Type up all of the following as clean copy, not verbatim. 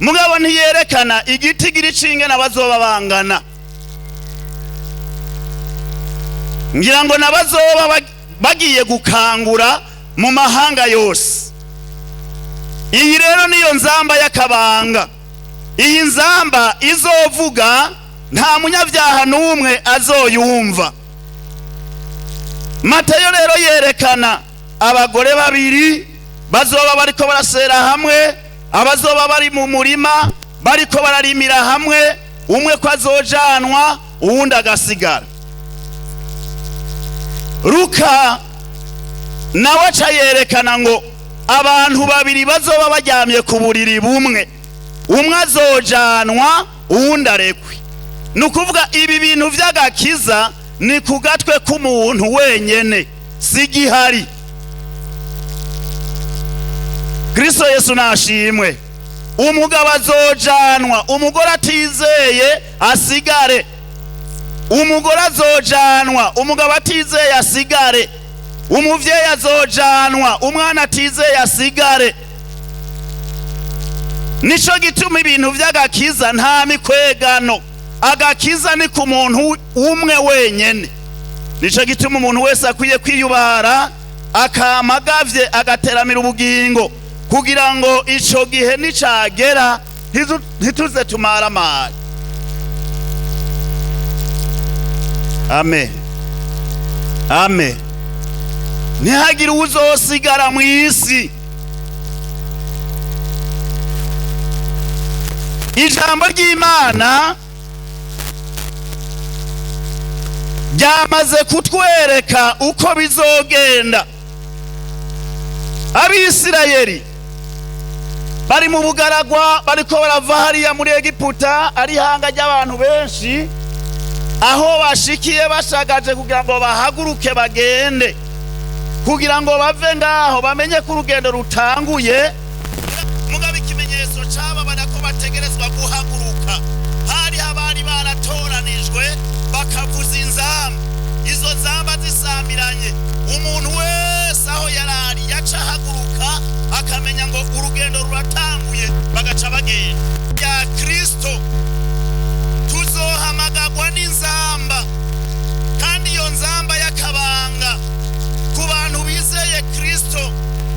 mugabo ntiyerekana igitigiri c'ingene bazoba bangana. ngira ngo nabazoba bagiye gukangura mu mahanga yose. iyi rero niyo nzamba y'akabanga. iyi nzamba izovuga nta munyavyaha n'umwe azoyumva. Matayo rero yerekana abagore babiri bazoba bariko barasera hamwe, abazoba bari mu murima bariko bararimira hamwe, umwe ko azojanwa uwundi agasigara. Luka nawe aca yerekana ngo abantu babiri bazoba baryamye ku buriri bumwe, umwe azojanwa uwundi arekwe. Nukuvuga ibi bintu vy'agakiza ni ku gatwe k'umuntu wenyene, si gihari. Kristo Yesu nashimwe. Umugabo azojanwa, umugore atizeye asigare. Umugore azojanwa, umugabo atizeye asigare. Umuvyeyi azojanwa, umwana atizeye asigare. Nico gituma ibintu vy'agakiza nta mikwegano. Agakiza ni ku muntu umwe wenyene. Nico gituma umuntu wese akwiye kwiyubara akamagavye agateramira ubugingo, kugira ngo ico gihe nicagera ntituze tumaramara. Amen. Amen. Ntihagire uzosigara mu isi. Ijambo ry'Imana ryamaze kutwereka uko bizogenda. Abisirayeli bari mu bugaragwa, bariko barava hariya muri Egiputa, ari hanga ry'abantu benshi, aho bashikiye bashagaje kugira ngo bahaguruke bagende, kugira ngo bave ngaho bamenye ko urugendo rutanguye. Mugabo ikimenyetso caba barako bategerezwa guhaguruka. Hari abari baratoranijwe bakavuza inzamba. Izo nzamba zisamiranye, umuntu wese aho yarari yaca haguruka akamenya ngo urugendo ruratanguye, bagaca bagenda. Ya Kristo tuzohamagagwa n'inzamba, kandi iyo nzamba y'akabanga ku bantu bizeye Kristo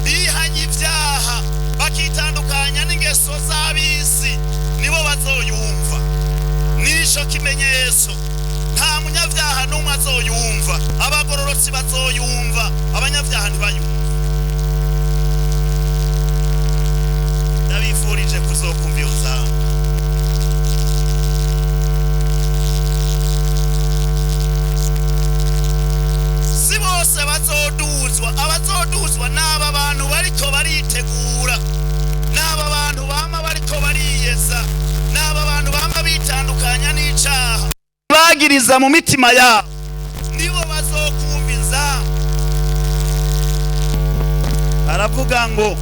bihanye ivyaha bakitandukanya n'ingeso z'abisi, nibo bazoyumva. Nico kimenyetso. Nta munyavyaha n'umwe azoyumva. Abagororotsi bazoyumva, abanyavyaha ntibayumva. Ndabifurije kuzokumva iyo nzamba. Si bose bazoduzwa. Abazoduzwa n'aba bantu bariko baritegura, n'aba bantu bama bariko bariyeza, n'aba bantu bama bitandukanya n'icaha bagiriza mu mitima yabo, nibo bazokumva inzamba. Aravuga ngo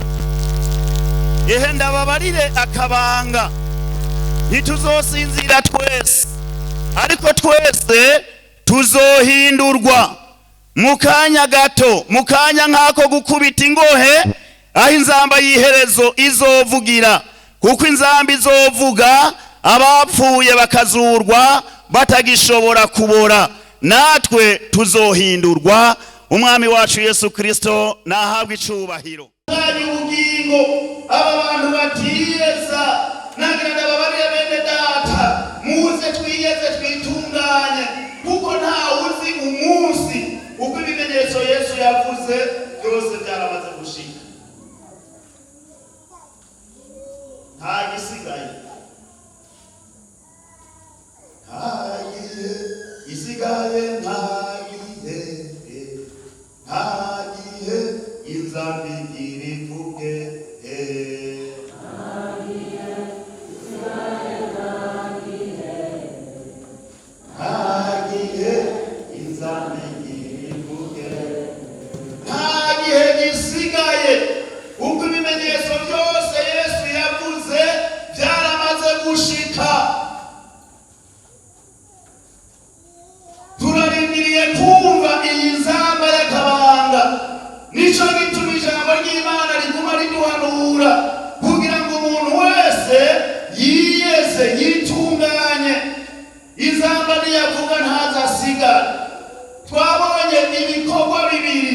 ehe ndababarire akabanga, ntituzosinzira twese, ariko twese tuzohindurwa mu kanya gato, mu kanya nk'ako gukubita ingohe, aho inzamba y'iherezo izovugira. Kuko inzamba izovuga, abapfuye bakazurwa batagishobora kubora, natwe tuzohindurwa. Umwami wacu Yesu Kristo nahabwe icubahiro. Mwari ubugingo aba bantu batiyeza, nagira ndababarire bene data, muze twiyeze twitunganye, kuko nta uzi umunsi uko ibimenyetso Yesu yavuze byose byaramaze gushika. Nta gisigaye. Isigaye ntagihe inzambi irivuge. Ntagihe inzambi irivuge. Ntagihe gisigaye, uko ibimenyetso byose Yesu yavuze byaramaze gushika. kuzura kugira ngo umuntu wese yiyeze yitunganye izamba niyavuga ntazasigara. Twabonye ibikorwa bibiri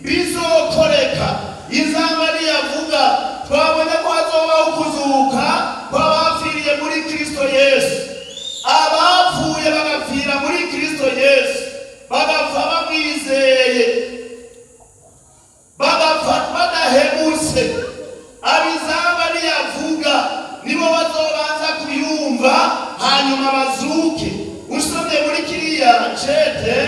bizokoreka izamba niyavuga. Twabonye ko hazobaho kuzuka kw'abapfiriye muri Kristo Yesu. Abapfuye bagapfira muri Kristo Yesu bagapfa bamwizeye, bagapfa badahemutse. Abizamba niyavuga nibo bazobanza kuyumva hanyuma bazuke. Usomye muri kiriya cete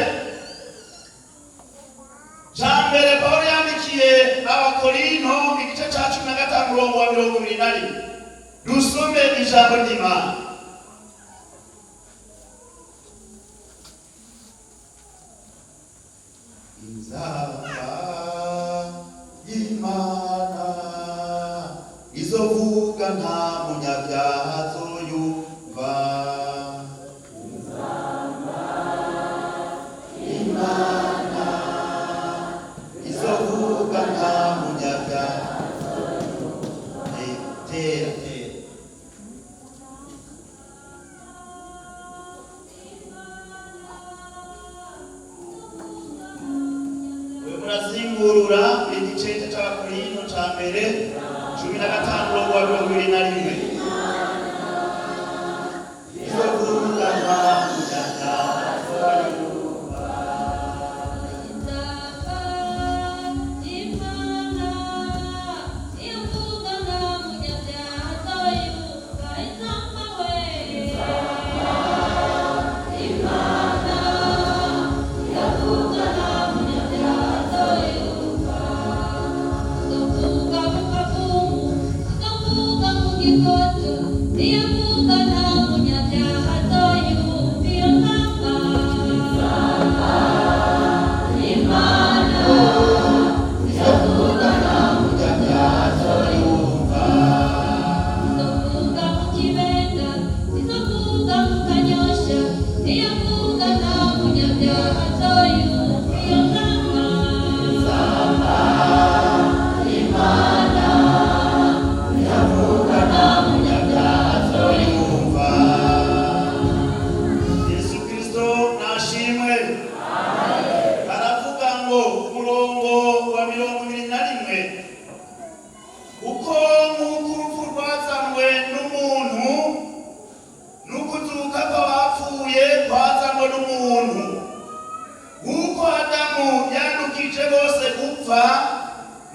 ca mbere Pawulo yandikiye Abakorinto igice ca 15 umurongo wa 21, dusome ijambo ry'Imana. Inzamba y'Imana izovuga nta munyabyaha azoyumva. Inzamba y'Imana izovuga nta munyabyaha azoyumva. Tera murazingurura igice c'Abakorinto ca mbere 15 umurongo wa 21. Izovuga nta munyabyaha azoyumva.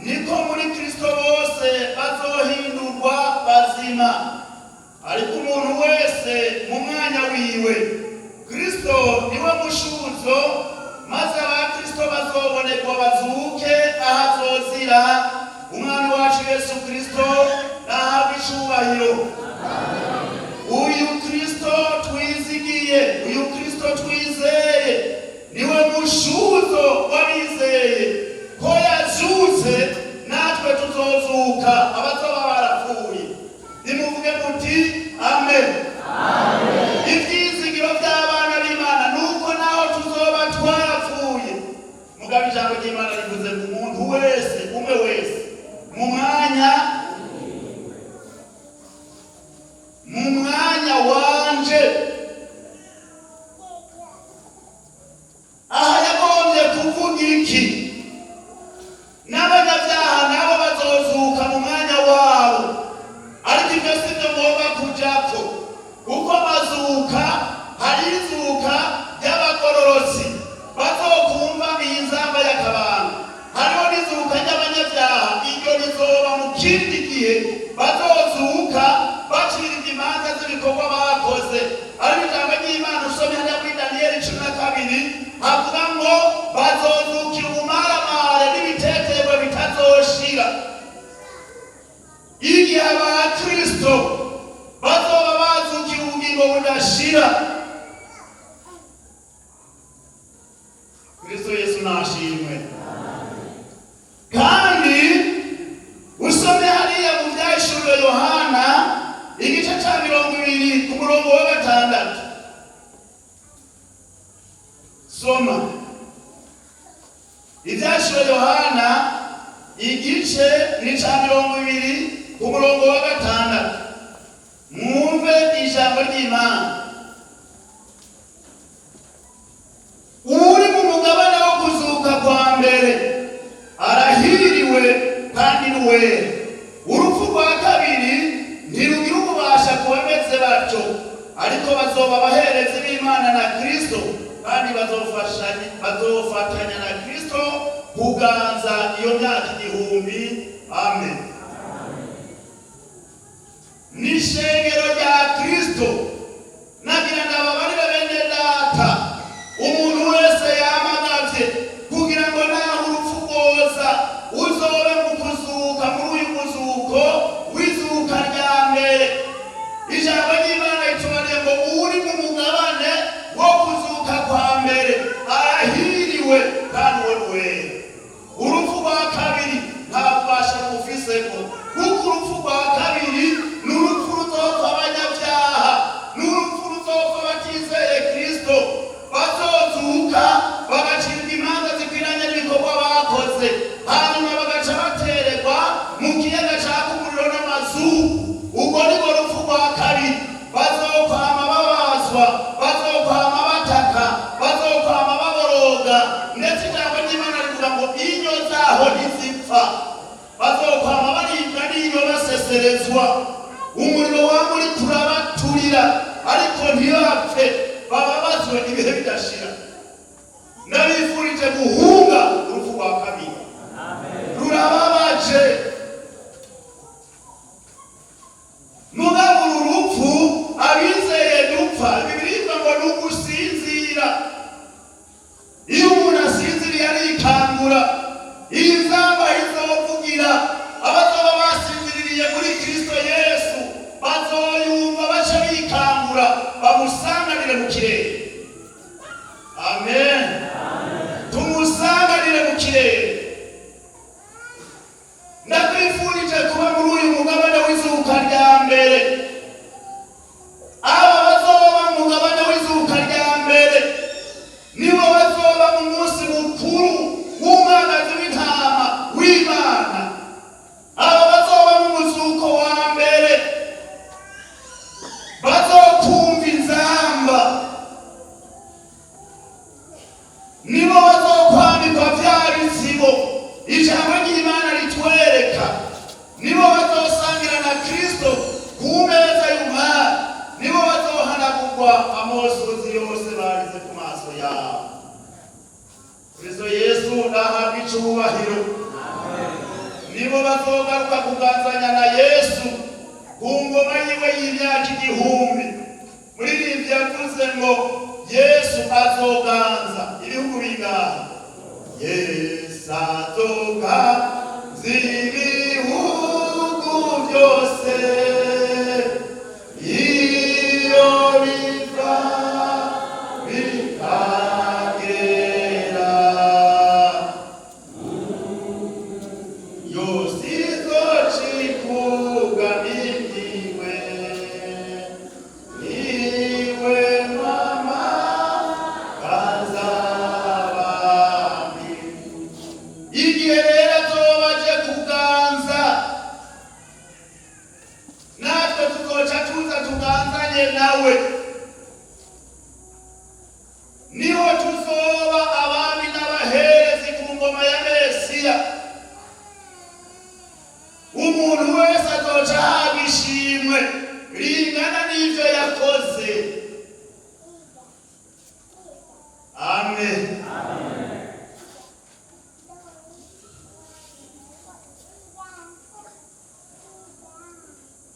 Niko muri Kristo bose bazohindurwa bazima, ariko umuntu wese mu mwanya wiwe. Kristo niwe mushuzo, maze abakristo bazobonerwa bazuke ahazozira. Umwami wacu Yesu Kristo nahabwe icubahiro. Uyu Kristo twizigiye, uyu Kristo twizeye niwe mushuzo wabizeye ko yazutse, natwe tuzozuka abazoba barapfuye. Nimuvuge muti amen. Ivyizigiro vy'abana b'Imana nuko naho tuzoba twarapfuye, mugabo ijambo ry'Imana rivuze ngo umuntu wese umwe wese mu mwanya wanje. Aha yagombye kuvuga iki? N'abanyabyaha nabo bazozuka mu mwanya wabo, ariko ibyo sibyo ngomba kujako, kuko bazuka hari izuka ry'abagororotsi bazokumva iyi nzamba y'akabanga. Hariho n'izuka ry'abanyabyaha, iryo rizoba mu kindi gihe. Bazozuka bacirwa imanza z'ibikorwa bakoze. Ariko ijambo ry'Imana usomye hariya muri Daniyeli 12 havuga ngo bazozukira ubumaramare n'ibiteterwa bitazoshira. Igihe abakristo bazoba bazukira ubugingo budashira. Kristo Yesu nashimwe. Kandi usome hariya mu byahishuriwe Yohana igice ca 20 ku murongo wa 6. Soma ibyahishuriwe Yohana igice ni ca 20 ku murongo wa 6 mwumve ijambo ry'Imana. Uri mu mugabane wo kuzuka kwa mbere arahiriwe kandi n'uwera. Urupfu rwa kabiri ntirugira ububasha ku bameze batyo, ariko bazoba abaherezi b'Imana na Kristo, kandi bazofatanya na Kristo kuganza iyo myaka 1000. Amen. N'ishengero rya Kristo nagira nababarira bene data, umuntu wese yamagavye kugira ngo naho urupfu rwoza uzobe mu kuzuka muri uyu muzuko w'izuka rya mbere. Ijambo ry'Imana ritubariye ngo uri mu mugabane wo kuzuka kwa mbere arahiriwe kandi wera. Urupfu rwa kabiri nta bubasha rufiseko, kuko urupfu rwa kabiri ni urupfu ruzopfa abanyabyaha, ni urupfu ruzopfa batizeye Kristo, bazozuka bagacibwa imanza zikwiranye n'ibikorwa bakoze, hanyuma bagaca batererwa mu kiyaga caka umuriro n'amazuku. Ubwo nibwo rupfu rwa kabiri. Bazokwama babazwa, bazokwama bataka, bazokwama baboroga, ndetse ijambo ry'Imana rivuga ngo inyo zaho ntizipfa. Bazokwama baribwa n'inyo baseserezwa, umuriro wabo uri kurabaturira ariko ntibapfe, bababazwe ibihe bidashira. Ndabifurije guhunga urupfu rwa kabiri. Rurababaje. Mugabo urupfu abizeye dupfa. Bibiliya ngo nugusinzira. Iyo umuntu asinziriye arikangura, iyi nzamba izovugira. Abazoba basinziriye muri Kristo Yesu bazoyumva baca bikangura, bamusanganire mu kirere. Amen. Tumusanganire mu kirere. Ndakwifurije kuba muri uyu mugabane w'izuka rya mbere. Aba bazoba mu mugabane w'izuka rya mbere nibo bazoba mu munsi mukuru w'umwagazi w'intama w'Imana. Aba bazoba mu muzuko wa mbere bazokumva inzamba, nibo bazokwambikwa vya bizibo ijambo ry'Imana ritwereka, nibo bazosangira na Kristo ku meza y'umwami, nibo bazohanagurwa amosozi yose barize ku maso yabo. Kristo Yesu nahabwa icubahiro. Nibo bazogaruka kuganzanya na Yesu ku ngoma yiwe y'imyaka 1000. Muri Bibiliya yavuze ngo Yesu azoganza ibihugu bingahe? Yesu azoganza ibihugu byose. Iyo biva bikagera yose izocikuga n'imyiwe. Niwe mama kazabami. Igihe rero azoba aje kuganza, natwe tuzoca tuza tuganzanye nawe. Niho tuzoba abami n'abaherezi ku ngoma ya Mesiya. Umuntu wese azoca ahabwa ishimwe ringana n'ivyo yakoze. Amen.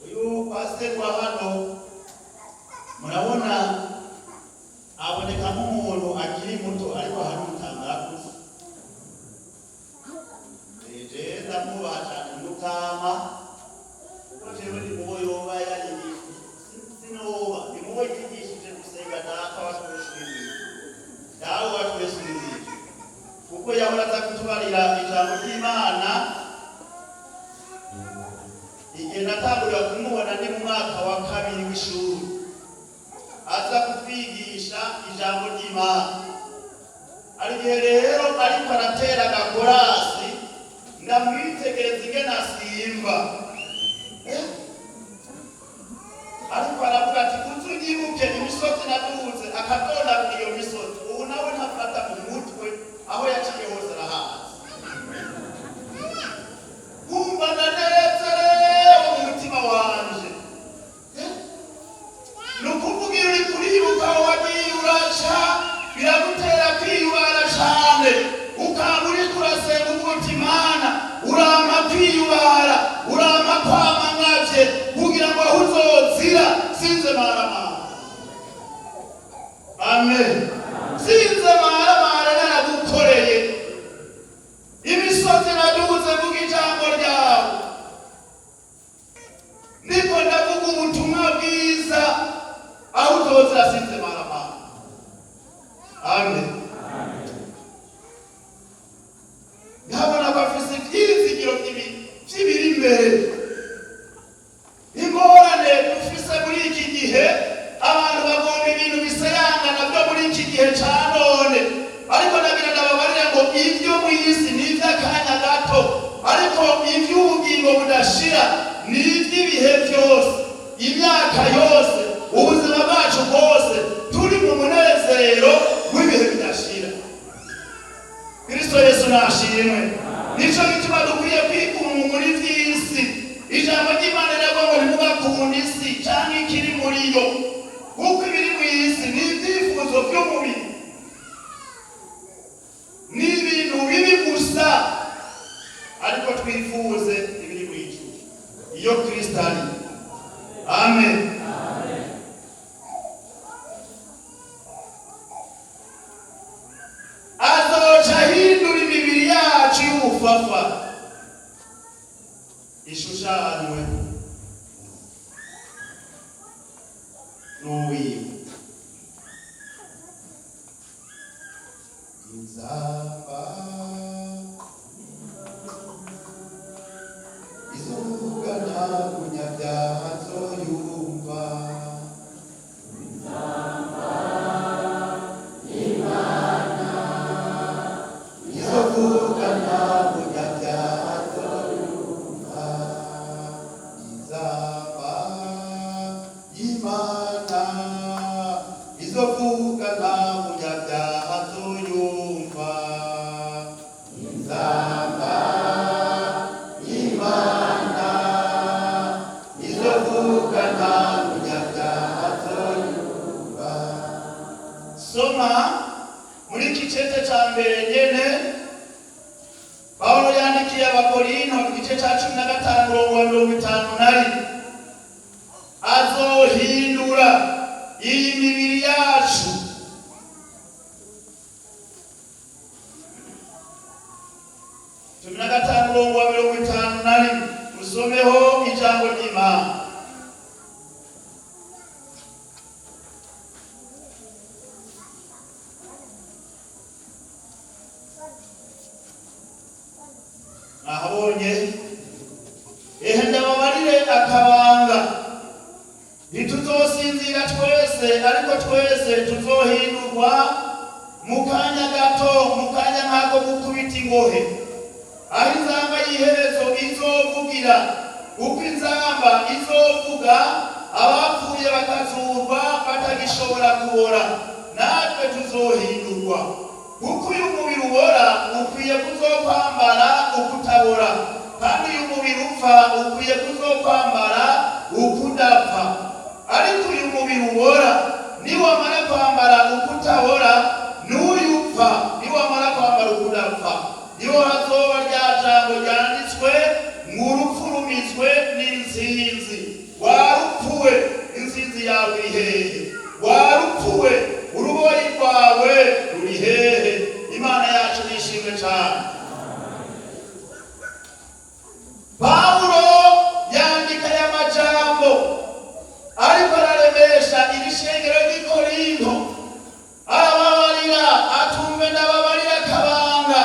Uyu pastor wa hano murabona aboneka nk'umuntu akiri muto, ariko hari umutangakuze. Ndamubaha cyane Mutama, kuko jewe ndi mubo yoba sinoba ndi mubo yigishije gusenga data watweshije dawe watweshije, kuko yahora aza kutubarira ijambo ry'Imana. Igihe natangurira kumubona ni mu mwaka wa 2 w'ishuri, aza kutwigisha ijambo ry'Imana. Arigihe rero ariko aratera agakorasi, ndamwitegereza ingene asimba. ariko aravuga ati uzunyibuke imisozi naduze akadonda kuri iyo misozi. Ubu nawe ntafata mu mutwe aho yaciye hose arahazi. Kumva ndanezerewe mu mutima wanje. Nukuvugira uri kuribuka aho wagiye uraca biragutera kwiyubara cane. Ukaba uriko urasenga uvuga uti Mana urampa kwiyubara, urampa kwama nkavye kugira ngo aho uzozira sinze maramara. Amen. Sinze maramara naragukoreye. Imisozi naduze vuga ijambo ryawe. Niko ndavuga ubutumwa bwiza aho uzozira sinze maramara. Amen. Ndabona ko afise ivyizigiro vy'ibiri imbere. Ingorane dufise muri iki gihe, abantu bagomba ibintu bisayangana byo muri iki gihe ca none. Ariko nagira ndababarira ngo ivyo mw'isi ni ivy'akanya gato, ariko ivy'ubugingo budashira ni ivy'ibihe vyose, imyaka yose, ubuzima bwacu bwose turi mu munezero w'ibihe bidashira. Kristo Yesu nashimwe. Nico gituma dukwiye kwikuma muri vy'isi. Ijambo ry'Imana riravuga ngo ntimugakunda isi canke ikiri muri yo, kuko ibiri mw'isi ni ivyifuzo vy'umubiri, ni ibintu bibi gusa, ariko twifuze ibiri mw'ijuru iyo Kristo ari. Amen. Azoca hindura imibiri yacu y'ubufafa ishushanywe n'uwiwe. Inzamba izovuga nta munyabyaha azoyumva. Inzamba Imana izovuga nta munyabyaha azoyumva. Inzamba Imana izovuga nta munyabyaha azoyumva. Inzamba Imana izovuga nta munyabyaha azoyumva. Soma muri iki cete ca mbere nyene Pawulo yandikiye Abakorinto igice ca 15:51. Azohindura iyi mibiri yacu. Cumi na gatanu murongo wa 51. Usomeho ijambo ry'Imana. Ahabonye ndababarire akabanga. Ntituzosinzira twese, ariko twese tuzohindurwa mu kanya gato, mu kanya nk'ako gukubita ingohe. Aho inzamba y'iherezo izovugira, uko inzamba izovuga abapfuye bakazurwa batagishobora kubora, natwe tuzohindurwa. Kuko uyu mubiri ubora ukwiye kuzokwambara ukutabora, kandi uyu mubiri upfa ukwiye kuzokwambara ukudapfa. Ariko uyu mubiri ubora niwamara kwambara ukutabora, n'uyu upfa niwamara kwambara ukudapfa, niho hazoba rya jambo ryanditswe ngo urupfu rumizwe n'intsinzi. Warupfuwe, intsinzi yawe iri hehe? Warupfuwe, uruboyi rwawe ruri hehe? Imana yacu nishimwe cyane. Pawulo yandika aya majambo ariko araremesha iri shengero ry'i Korinto. Arababarira atumve ndababarira akabanga.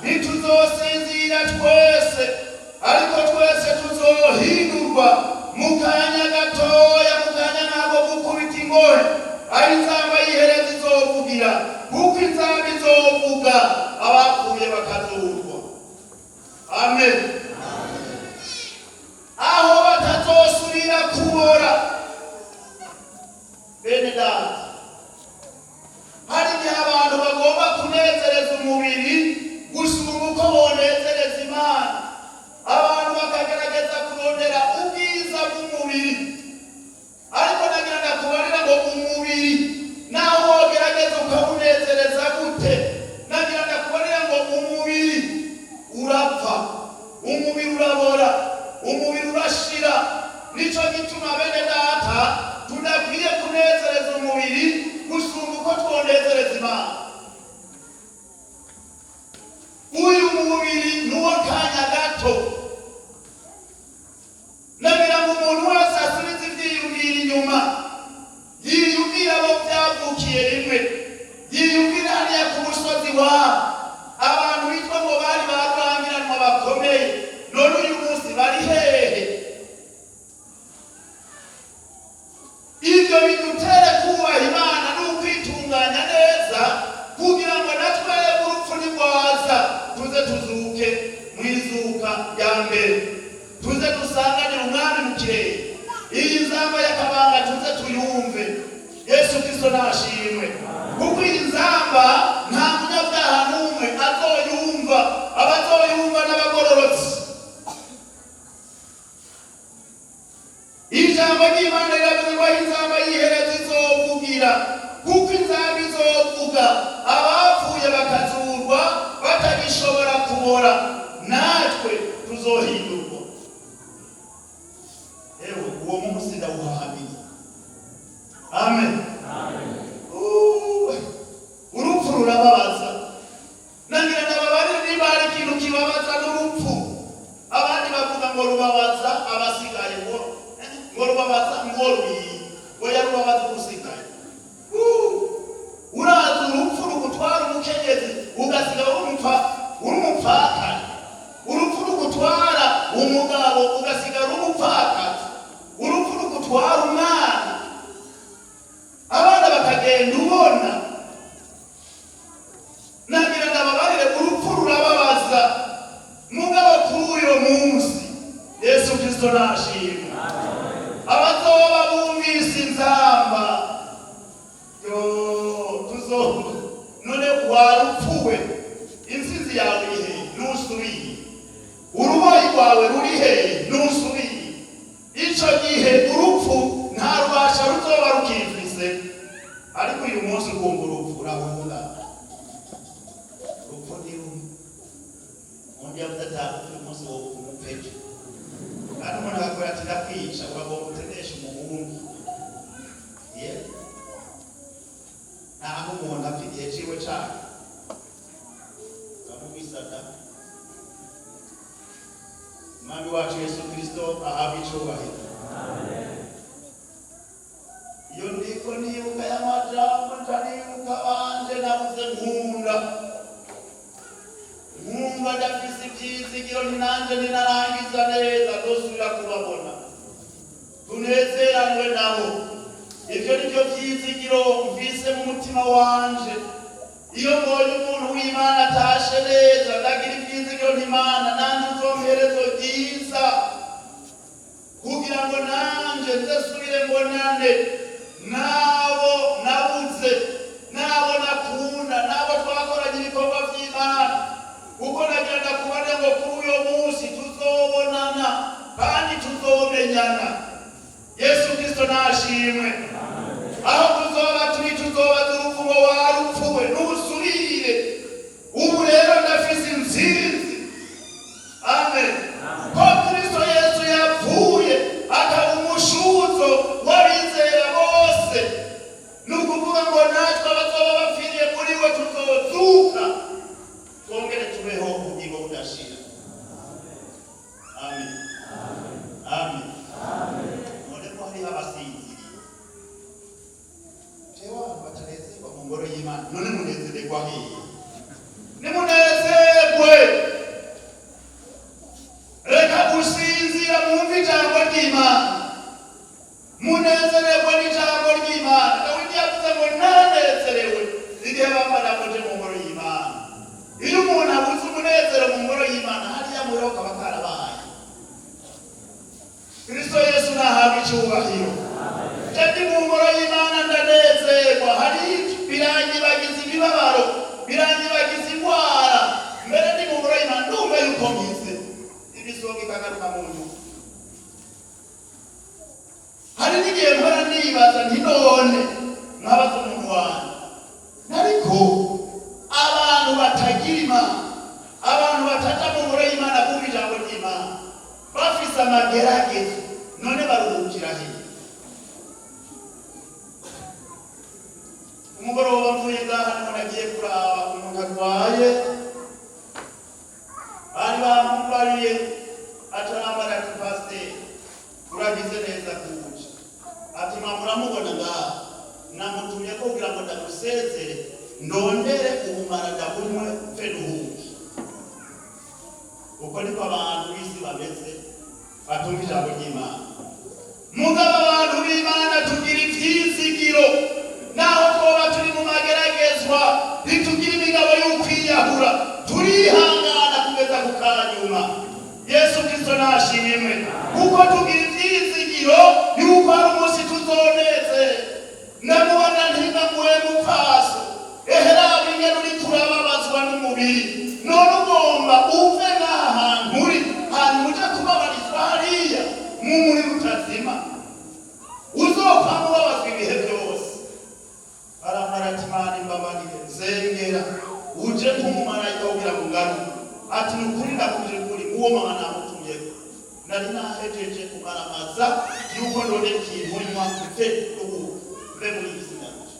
Ntituzosinzira twese, ariko twese tuzohindurwa mu kanya gatoya, mu kanya nk'ako gukubita ingohe. Aho inzamba y'iherezo izovugira, kuko inzamba izovuga abapfuye bakazurwa. Amen. Aho batazosubira kubora, bene data, hari igihe abantu bagomba kunezereza umubiri gusumba uko bonezereza Imana. Abantu bakagerageza kurondera ubwiza bw'umubiri, ariko nagira ndakubarira ngo umubiri naho wogerageza ukawunezereza gute, nagira ndakubarira ngo umubiri urapfa, umubiri urabora, umubiri urashira. Nico gituma bene data tudakwiye kunezereza umubiri gusumba uko twonezereza Imana. Uyu mubiri nuwo kanya gato, nagira ngo umuntu wese asubize ivyiyumvira inyuma, yiyumvira abo byavukiye rimwe, yiyumvira hariya ku musozi wabo abantu bitwa ngo bari barangiranwa bakomeye, none uyu munsi bari hehe? Ivyo bidutere kubaha Imana n'ukwitunganya neza, kugira ngo natwe urupfu nirwaza tuze tuzuke mwizuka ya mbere, tuze dusanganire umwami mu kirere. Iyi nzamba y'akabanga tuze tuyumve. Yesu Kristo nashimwe, kuko iyi nzamba nta munyabyaha n'umwe azoyumva, abazoyumva n'abagororotsi. Ijambo ry'Imana riravuga ko inzamba y'iherezo izovugira, kuko inzamba izovuga abapfuye bakazurwa batagishobora kubora, natwe tuzohindurwa. Ewe uwo munsi ndawuhamiriye. Amen. Urupfu rurababaza. Nagira ndababarira niba hari ikintu kibabaza n'urupfu. Abandi bavuga ngo rubabaza abasigaye, ngo rubabaza ngo oya rubabaza usigaye. Uraza urupfu rugutwara umukenyezi ugasigara urumupfakazi. Urupfu rugutwara umugabo ugasigara umupfakazi. Urupfu rugutwara umwana, abana bakagenda ubona. Nagira ndababarire urupfu rurababaza, mugabo kuri uyo munsi Yesu Kristo nashimwe. Abazoba bumvise inzamba, none warupfuwe, insinzi yawe irihe? Ntusubiye. Uruboyi rwawe rurihe? Ntusubiye. Ico gihe urupfu nta rubasha ruzoba rukifise. Ariko uyu munsi ukumva urupfu urahunga. Urupfu ni rumwe. Undi yavuze ati uyu munsi wo kumupfeke, kandi umuntu akakora ati ndakwica, uragomba utenesha umuhungu. Ntaho umuntu afite igihe ciwe cane kamubisata. Umwami wacu Yesu Kristo ahabwe icubahiro. Iyo ndiko nibuka y'amajambo ntanibuka banje nabuze nkunda ndafise ivyizigiro, ntinanje ninarangiza neza dosubira kubabona, tunezeranwe nabo. Ivyo nivyo vyizigiro mvise mu mutima wanje. Iyo mbonye umuntu w'Imana atashe neza, ndagira ivyizigiro ntimana nanje uzomperezo ryiza, kugira ngo nanje nzesubire mbonane nabo nabuze, nabo nakunda, nabo twakoranye ibikorwa vy'Imana. Kuko nagira ndakubare ngo kuri uyo munsi tuzobonana kandi tuzomenyana. Yesu Kristo nashimwe. Aho tuzoba turi tuzoba urupfu ngo warupfuwe ntusubire. Ubu rero ndafise intsinzi. Amen. Ko Kristo Yesu yapfuye akaba umushuzo w'abizera bose, nukuvuga ngo natwe abazoba bapfiriye muri we tuzozuka, twongere tubeho ubugingo budashira. Amen. Amen. None ko hariho abasinziriye, jewe abantu batanezerwa mu ngoro y'Imana, none munezererwa hehe? Nimunezerwe, reka gusinzira mwumve ijambo ry'Imana, munezererwe n'ijambo ry'Imana. Dawidi yavuze ngo naranezerewe igihe bambara koje mu ngoro y'Imana. Iyo umuntu abuze umunezero mu ngoro y'Imana, hariya muriho kaba karabaye. Kristo Yesu nahabwe icubahiro. Ndi mu ngoro y'Imana birangibagiza imibabaro, birangibagiza indwara, mbere nimubura Imana ndumva yuko nkize ibisonga ikagaruka mu nyuma. Hari n'igihe mpora nibaza nti none nkabaza umuntu wanjye, ariko abantu batagira Imana, abantu bataja mu ngoro y'Imana kumva ijambo ry'Imana, bafise amageragezo, none baruhukira he? Umugoroba mvuye ngaha niho nagiye kuraba umuntu arwaye, bari bamumbariye atarambara ati pasiteri uragize neza kuje, ati muramubona ngaha, namutumye ko kugira ngo ndagusezere ndondere ubumara ndabumwe mfe duhuke. Uko niko abantu b'isi bameze batumva ijambo ry'Imana. Mugabo abantu b'Imana tugira ivyizigiro, naho twoba turi mu mageragezwa ntitugira imigabo y'ukwiyahura, turihangana kugeza ku kanyuma. Yesu Kristo nashimwe, kuko tugira ivyizigiro yuko hari umunsi tuzonezerwa. Ndamubona ntigamuwe mupfaso, eherawe ingene uriko urababazwa n'umubiri, none ugomba uve n'aha hantu uri, hanyuma uje kubabarizwa hariya mu muriro utazima, uzokwama ubabazwa ibihe byose. Aramara ati Mana imbabarire, nsengera uje nk'umumarayika kugira ngo ngaruke. Ati nukuri ndakubwira ukuri, uwo mama namutumyeko nari nahejeje kumaramaza yuko ndonde ikintu nywa mfe ubu mve muri iyi si yanje.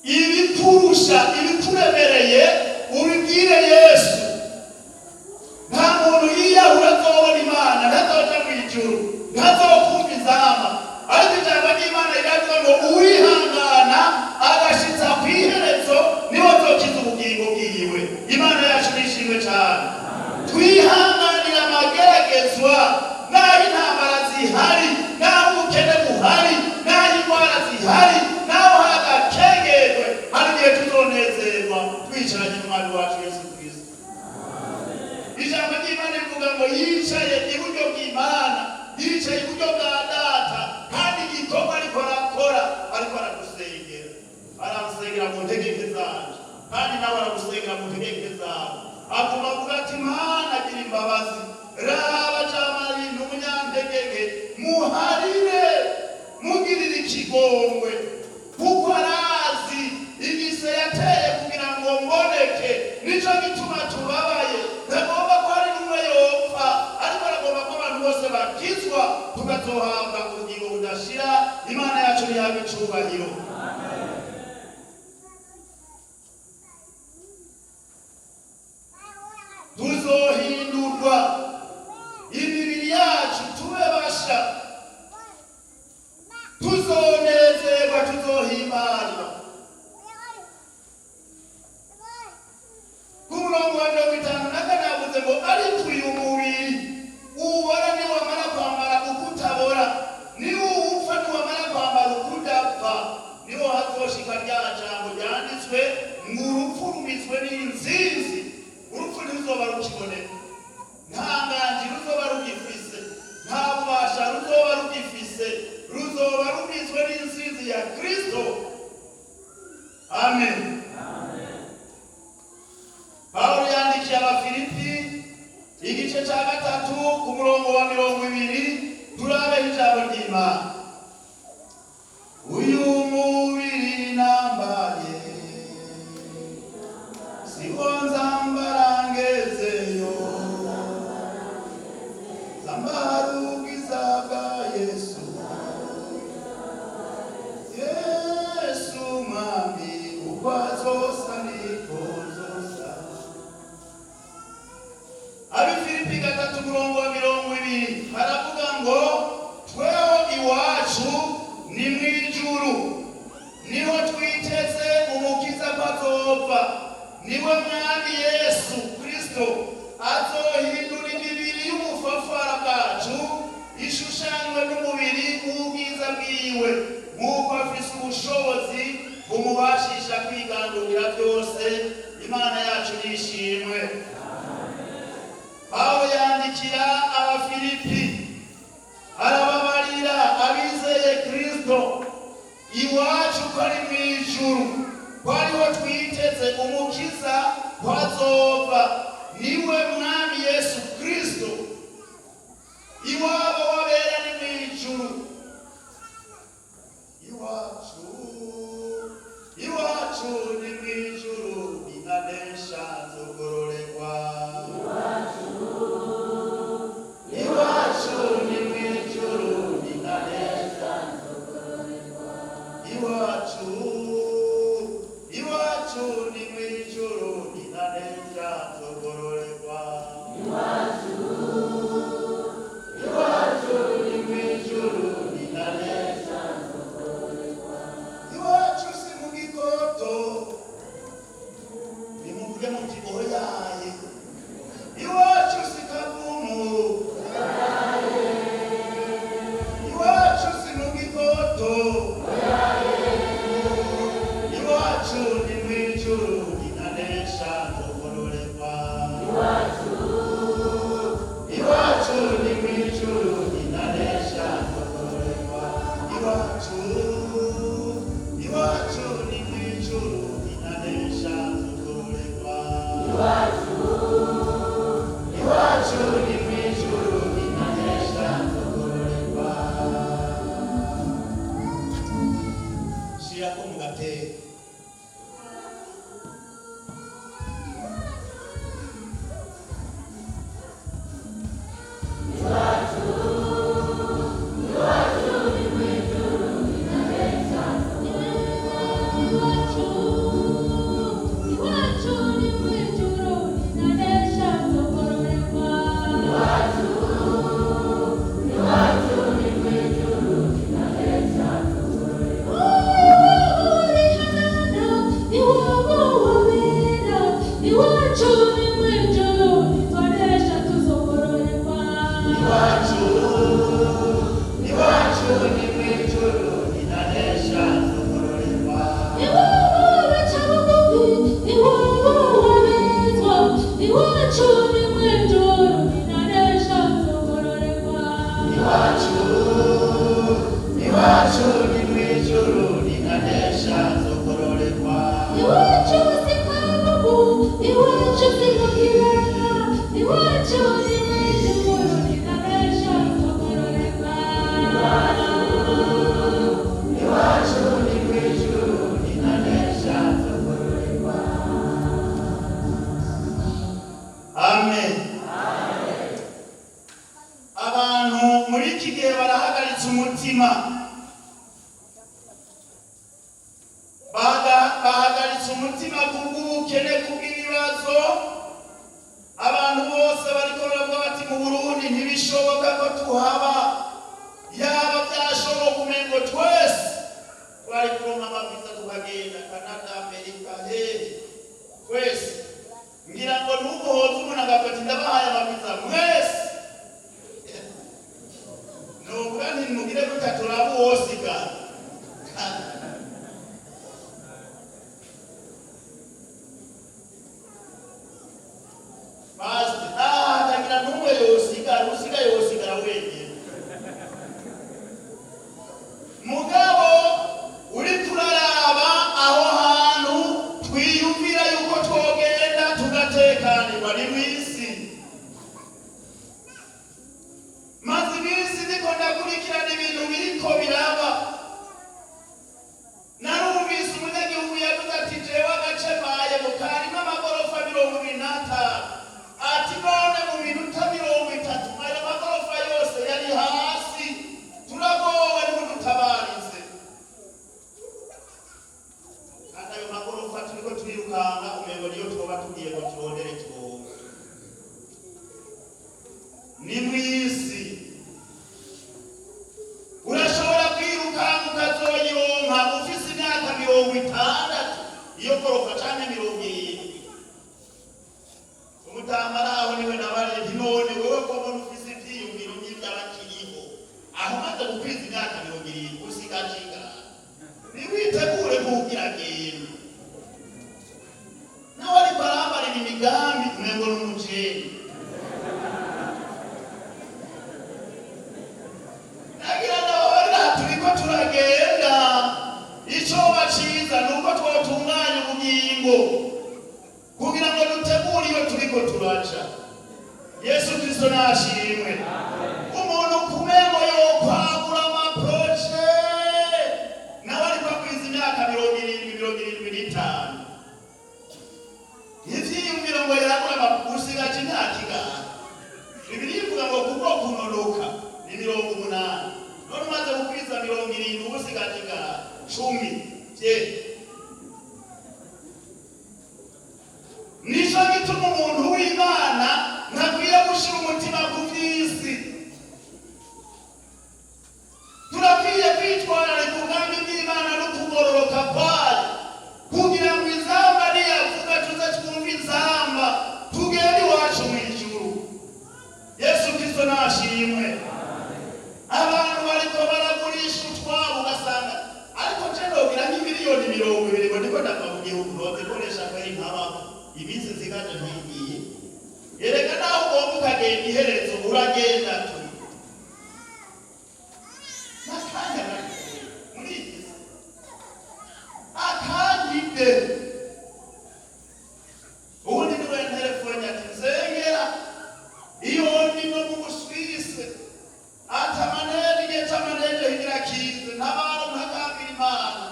Ibikurusha, ibikuremereye ubibwire Yesu. Nta muntu yiyahura azobona Imana, ntazoja mw'ijuru, ntazokumva inzamba. Ariko ijambo ry'Imana riravuga ngo uwihangana agashitsa kw'iherezo niwe azokiza ubugingo bwiwe. Imana yacu nishimwe cyane. Twihanganira amageragezwa, naho intambara zihari, naho ubukene buhari, naho indwara zihari, naho hagakengerwe, hari igihe tuzonezerwa twicaranye n'Umwami wacu Yesu Kristo. Ijambo ry'Imana rivuga ngo yicaye iburyo bw'Imana, yicaye iburyo bwa Data, kandi igikorwa ariko arakora, ariko aradusengera. Aramusengera mu ntegeke zanje, kandi nawe aragusengera mu ntegeke zawe. Aguma avuga ati Mana gira imbabazi, raba Jamali n'umunyantegeke, muharire, mugirire ikigongwe, kuko arazi igise yateye kugira ngo mboneke. Nico gituma tubabaye, ntagomba ko hari n'umwe yopfa, ariko aragomba ko abantu bose bakizwa, tugazohabwa ubugingo budashira. Imana yacu nihabwe icubahiro. Tuzohindurwa imibiri yacu tube basha, tuzonezerwa, tuzohimbarwa. Ku murongo wa 54 navuze ngo ariko uyu mubiri uwubona niwamara kwambara ukutabora, niwupfa niwamara kwambara ukudapfa, niho hazoshika rya jambo ryanditswe ngo urupfu rumizwe n'inzinzi. Urupfu ntiruzoba rukiboneka, nta nganji ruzoba rugifise, nta bubasha ruzoba rugifise, ruzoba rugizwe n'insinzi ya Kristo. Amen. Pawulo yandikiye Abafilipi igice cya 3 ku murongo wa 20, turabe ijambo ry'Imana. Uyu mubiri nambaye siho nzambara ngezeyo, zambara ubwiza bwa Yesu, Yesu mwami uko azosa niko zosa. Abafilipi 3 murongo wa 20 haravuga ngo tweho iwacu ni mw'ijuru, niho twiteze umukiza kwazova. Niwe mwami Yesu Kristo azohindura imibiri y'ubufafara bwacu ishushanywe n'umubiri w'ubwiza bwiwe, nk'uko afise ubushobozi bumubashisha kwigandurira byose. Imana yacu nishimwe. Pawulo yandikira Abafilipi arababarira abizeye Kristo iwacu ko ari mw'ijuru, ko ariho twiteze umukiza ko azova, niwe mwami Yesu Kristo. Iwabo wabera ni mw'ijuru. Iwacu ni mw'ijuru, inanesha nzogororerwa. Iwacu ni mw'ijuru, inanesha nzogororerwa. Iwacu ni mw'ijuru, inanesha nzogororerwa. Iwacu ni mw'ijuru, inanesha nzogororerwa. Iwacu si mu Gikoto, nimuvuge mu Kigoho yaye. Iwacu si Kavumu, iwacu si mu Gikoto. Iwacu ni mw'ijuru, inanesha nzogororerwa. Iwacu ni mw'ijuru, inanesha nzogororerwa. Iwacu ni mw'ijuru, inanesha nzogororerwa. Iwacu ni mw'ijuru, inanesha nzogororerwa. Shirako mu gatebe. Abantu muri iki gihe barahagaritse umutima, bahagaritse umutima kubw'ubukene, kubw'ibibazo. Abantu bose bariko baravuga bati mu Burundi ntibishoboka ko tuhaba, yaba byashoboka umengo twese twari kuronka amaviza tukagenda Canada, Amerika, twese. Ngira ngo n'ubuhoza umuntu agafata ndabahaye amaviza mwese. Nuvuga nti mugire gutaturaba uwosiga. Basi tagira n'umwe yosigara wenyine. Mugabo uri turaraba aho hantu twiyumvira yuko twogenda tugatekanirwa ni mw'isi. Maze iminsi ndiko ndakurikirana ibintu biriko biraba. Narumvise umunyagihugu yavuze ati jewe agace mbayemo karimo amagorofa 25. Ati none mu minota 30 ayo magorofa yose yari hasi, turagowe n'udutabarize. Kandi ayo magorofa turiko turirukanga umengo niyo twoba tugiye ngo turondere turonke. Ni mw'isi urashobora kwirukanga ukazoyironka ufise imyaka 60, iyo gorofa canke 70. Umutamaraho niwe nabariye nti none wewe ko mbona ufise ivyiyumviro by'abakiriho, aho maze gukwiza imyaka 70 usigajiga, niwitegure kugira genda. Nawe ariko arambarira imigambi umengo n'umujeni. Nagira nabarira turiko turagenda ingingo kugira ngo dutegure iyo turiko turaca. Yesu Kristo nashimwe. Umuntu kumengo yokwagura amaproche nawe ariko akwiza imyaka 70-75 ivyiyumviro ngo yaragura amapusigaje imyaka igana. Bibiliya ivuga ngo kuko kunonoka ni 80 none umaze gukwiza 70 ubusigaje igana 10 nico gituma umuntu w'Imana ntakwiye gushira umutima ku vy'isi. Turakwiye kwitwararika ubwami bw'Imana no kugororoka kwayo kugira ngo izamba niyavuga tuze twumva izamba tugende iwacu mw'ijuru. Yesu Kristo nashimwe. Abantu bariko baragurisha utwabo ugasanga ariko je nogira nk'imiliyoni 20 ngo ndiko ndava mu gihugu nozikoresha kweri nk'abaho iminsi zigaje ntigiye. Erega naho ugomba ukagenda iherezo uragenda tu nakanya muri iki akandide ubundi niwe telefone ati nzengera iyo ndimo mu Busuwisi atamanege higira kize ntabaro ntakambira Imana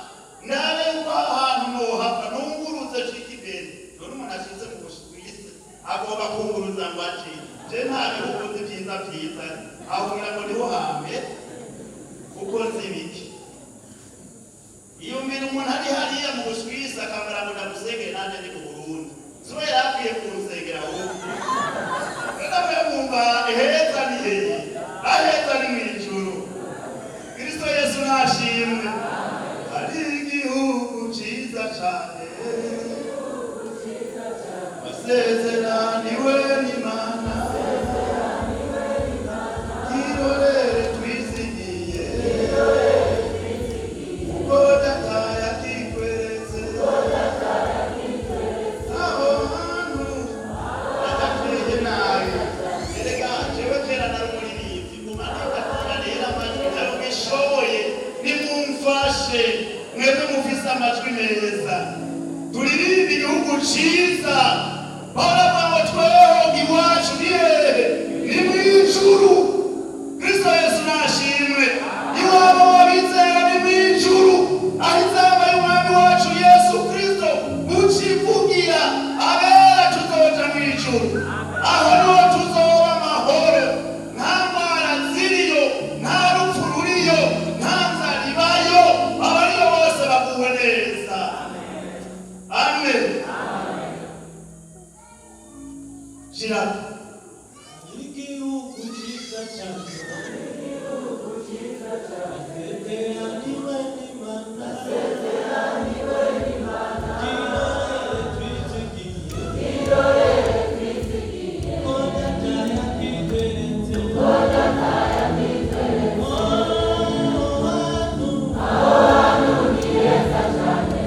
nare uko ahantu nohava nunguruze cikibere none umuntu ashize mu Busuwisi agomba kunguruza ngo ati je nta bihugu vyiza ahubira ngo niho hambe uko nzibiki. Iyo mbere umuntu ari hariya mu Busuwisi akamara ngo ndagusengere nanje ndi mu Burundi so yakwiye kunsengera ahubwo ndabe mumva eheza ni hehe aheza ni mw'ijuru. Kristo Yesu nashimwe. Ari igihugu ciza cane basezeraniwe n'Imana kirorere twizigiye uko data yakikweretse aho hantu adateye nabi. Erega jewe kera nari umuririmbyi nguma nigatira rero amajwi nayo bishoboye nimumfashe mwebwe mufise amajwi meza turirimba igihugu ciza. Baravuga ngo tweho iwacu ni hehe? Ni mw'ijuru. Kristo Yesu nashimwe. Iwabo wabizera ni mw'ijuru aho izamba y'umwami wacu Yesu Kristo ucivugira abera tuzoja mw'ijuru. Aho niho tuzoba amahoro, nta ndwara ziriyo, nta rupfu ruriyo, nta nzara ibayo, abariyo bose baguwe neza. Amen. Shira igihugu ciza cyane sezeraniwe n'Imana kirorere twizigiye ko data yakikweretse aho hantu ni heza cyane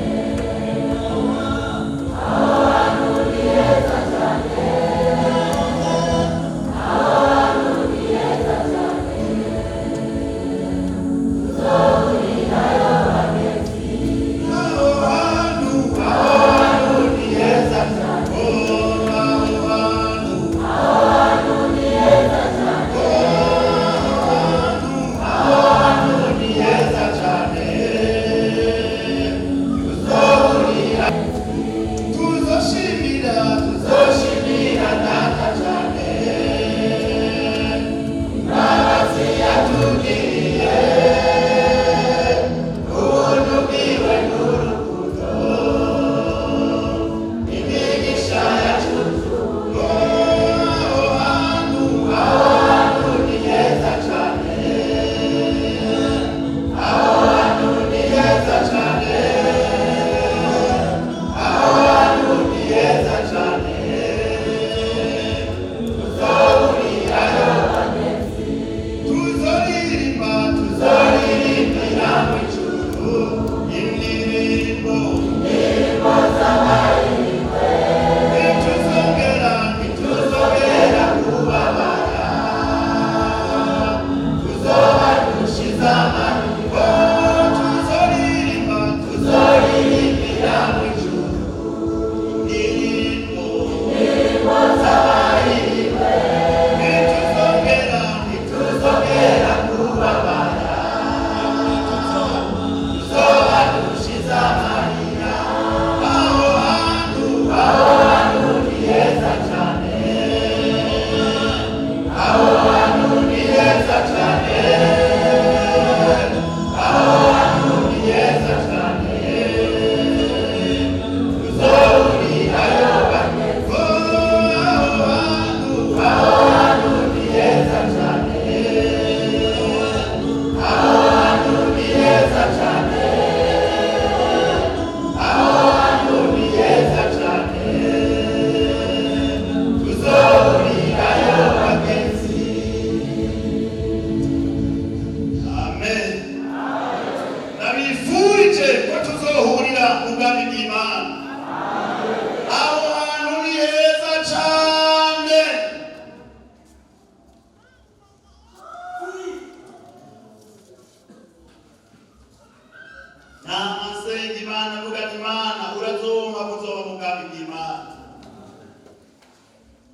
ndasengera Imana mvuga ati Imana urazompa kuzoba mu bwami bw'Imana.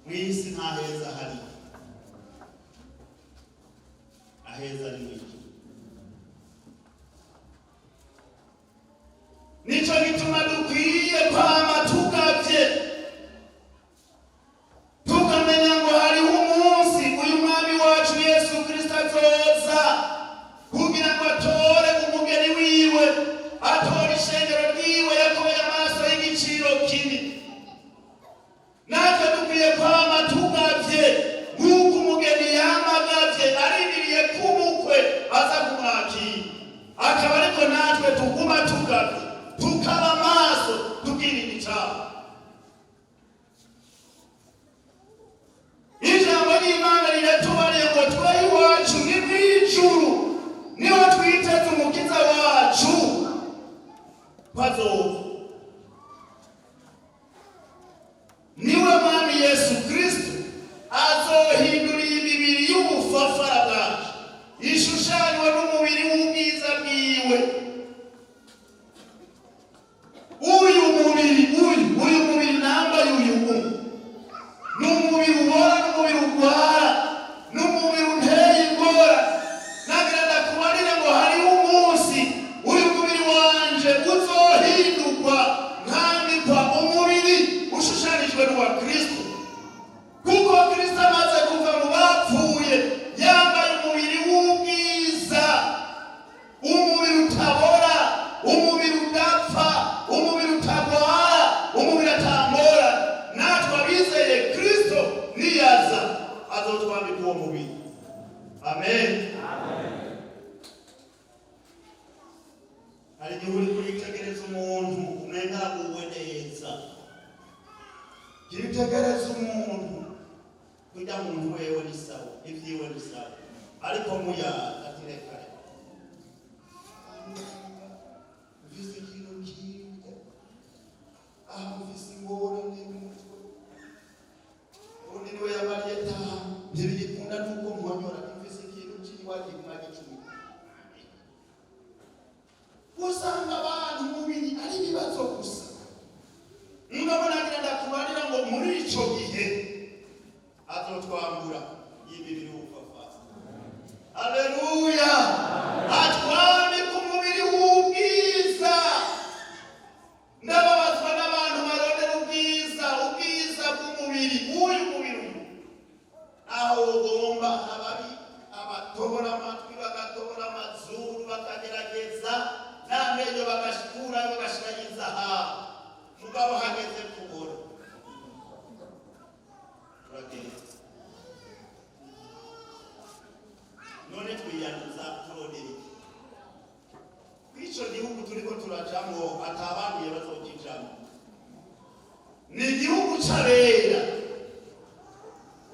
Mw'isi nta heza hari, aheza ni mw'ijuru. Nico gituma dukwiye kwama tugavye, tukamenya ngo hariho umunsi uyu mwami wacu Yesu Kristo azoza kugira ngo atore umugeni wiwe, atore ishengero ryiwe yakoye amaso y'igiciro kinini. Natwe dukwiye kwama tugavye nk'uko umugeni yamagavye arindiriye kumukwe aza kumwakira. Akaba ariko natwe tuguma tugavye, tukaba amaso, tukirinda icaha. Ijambo ry'Imana riratubariye ngo twe iwacu ni mw'ijuru, niho twiteze umukiza wacu kwazoza. Niwe mwami Yesu Kristo azohindura imibiri y'ubufafara bwacu, ishushanywa n'umubiri w'ubwiza bwiwe. Uyu mubiri nambaye uyu n'umubiri ubora, n'umubiri ugwara, n'umubiri unteye ingora. Nagira ndakubarire ngo hariho umunsi uyu mubiri wanje uzohindurwa nkambikwa umubiri ushushanijwe n'uwa Kristo, kuko Kristo amaze kuva mu bapfuye yambaye umubiri w'ubwiza, umubiri utabora, umubiri udapfa, umubiri utagwara, umubiri atambora. Natwe abizeye Kristo niyaza azotwambika uwo mubiri. Amen. Hari igihe uri kuritegereza umuntu umenga aguwe neza, kiritegereza umuntu kugira muntu wewe ni sawa, ivyiwe ni sawa, ariko muyaza ati reka ufise ikintu kiwe, ufise ingorane n'umutwe, undi niwe yabariye taha ntibigikunda nuko muhonyora, ufise ikintu kiwe kiguma gicumi. Usanga abantu mubiri ari ibibazo gusa. Ngabona ngira ndakubarira ngo muri ico gihe azotwambura y'imibiri w'ubupfapfa. Haleluya! Atwambika umubiri w'ubwiza. Ndababazwa n'abantu barondera ubwiza bw'umubiri. Uyu mubiri aho ugomba ababi abatobora amatwi bagatobora amazuru bakagerageza n'amenyo bagashikura bagashiragiza mugabo hageze kubora uragenda. None twiyanduza turondera iki? Kw'ico gihugu turiko turajamwo atabanduye bazokijamwo, ni igihugu c'abera,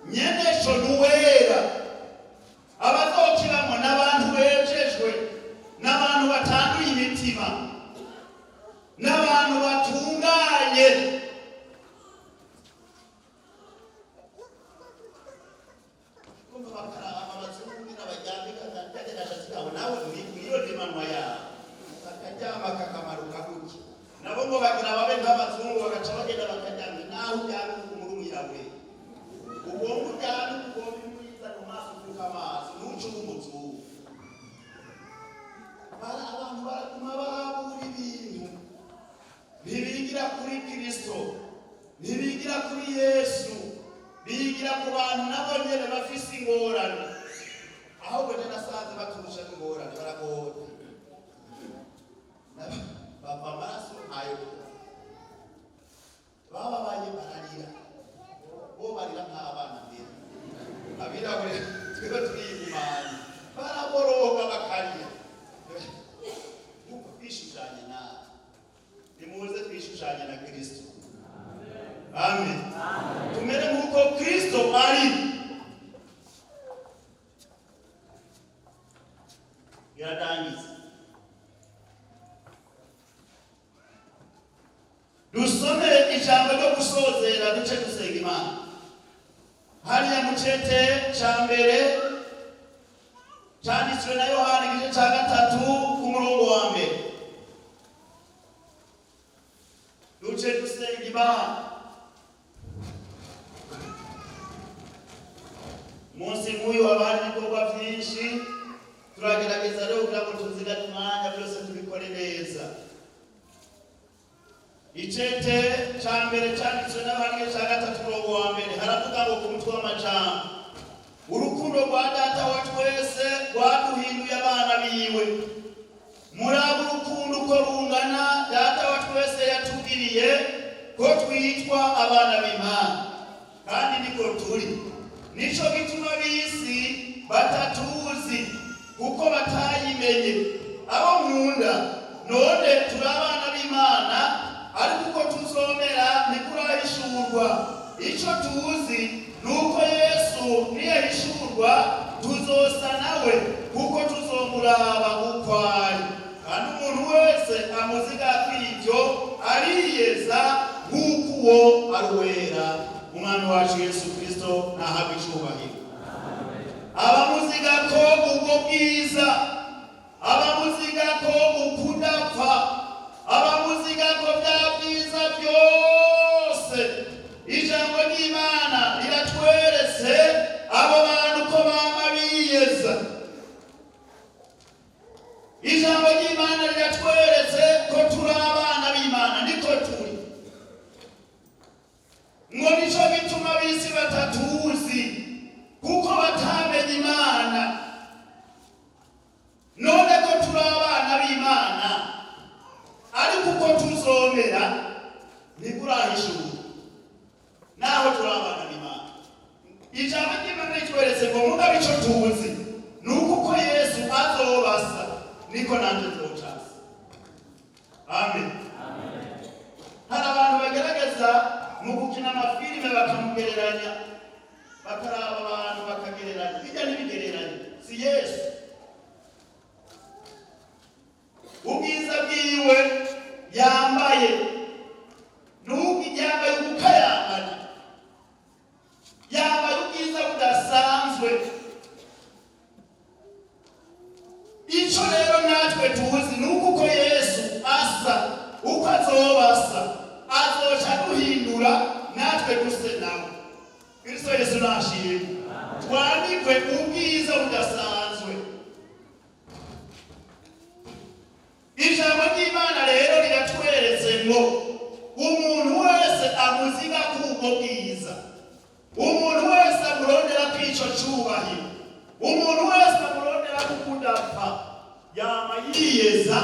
nyeneco n'uwera. Abazokiramo n'abantu bejejwe, n'abantu batanduye imitima, n'abantu batunganye. Kumva bakaraba abazungu n'abajyambika kagerasha zikabo nawe niyo ndimanwa yawe akaryama kakamaruka kuki nabo ngo bagira babe nk'abazungu bagaca bagenda bakaryama naho ujyana umuru mwirawe ubwonko ujyana ubwonko mwiza mu maso kuko amaso ntucuba umuzungu. Abantu baratuma babura ibintu, ntibigira kuri Kristo, ntibigira kuri Yesu, bigira ku bantu nabo nyene bafise ingorane. Ahubwo je nasanze baturusha ingorane baragora, bava amaraso ntayo, bababaye bararira, bo barira nk'abana mbere. Abirabure twebwe turiyumana, baraboroga bakarira. Twishushanye nawe, nimuze twishushanye na Kristo. Amen. Tumere nk'uko Kristo ari. Yaradangiza. Dusome ijambo ryo gusozera duce gusenga Imana. Hariya mu cete ca mbere cyanditswe na Yohana igice ca 3 ku murongo wa mbere. duce dusenga Imana. Munsi nk'uyu haba hari ibikorwa byinshi, turagerageza rero kugira ngo tuzigame umwanya byose tubikore neza. Icete ca mbere canditswe n'abandi ca gatatu umurongo wa mbere haravuga ngo ku mutwe w'amajambo, urukundo rwa data wa twese rwaduhinduye abana biwe. Muraba urukundo uko rungana data wa twese yatugiriye ko twitwa abana b'Imana, kandi niko turi. Nico gituma bisi batatuzi kuko batayimenye. Abo nkunda none turi abana b'Imana, ariko uko tuzomera ntikurahishurwa. Ico tuzi nuko Yesu niyahishurwa tuzosa nawe, kuko tuzomuraba uko ari. Kandi umuntu wese amuziga kw'ivyo ariyeza nk'uko uwo ari wera. Umwami wacu Yesu Kristo nahabwe icubahiro. Abamuziga ko ubwo bwiza, abamuziga ko ukudapfa, abamuziga ko bya byiza byose, ijambo ry'Imana riratweretse abo bantu ko bama biyeza. Ijambo ry'Imana riratweretse ko turi abana b'Imana, niko turi. Ngo nico gituma bisi batatuzi kuko batamenye Imana. None ko turi abana b'Imana, ariko uko tuzomera ntikurahishurwa. Naho turi abana b'Imana, ijambo ry'Imana ritweretse ngo mugabe ico tuzi nuko uko Yesu azobasa niko nanje nzocasa. Amen. Hari abantu bagerageza mu gukina amafilime bakamugereranya, bakaraba abantu bakagereranya. Bijya ntibigereranye, si Yesu. Ubwiza bwiwe yambaye yambaye ubukayangana, yambaye ubwiza budasanzwe. Ico rero natwe tuzi nuko uko Yesu asa, uko azobasa azoca duhindura natwe duse nawe. Kristo Yesu nashimwe. Twanikwe ubwiza budasanzwe. Ijambo ry'Imana rero riratweretse ngo umuntu wese amuziga kubwo bwiza, umuntu wese amurondera kw'ico cubahiro, umuntu wese amurondera kukudapfa, yama yiyeza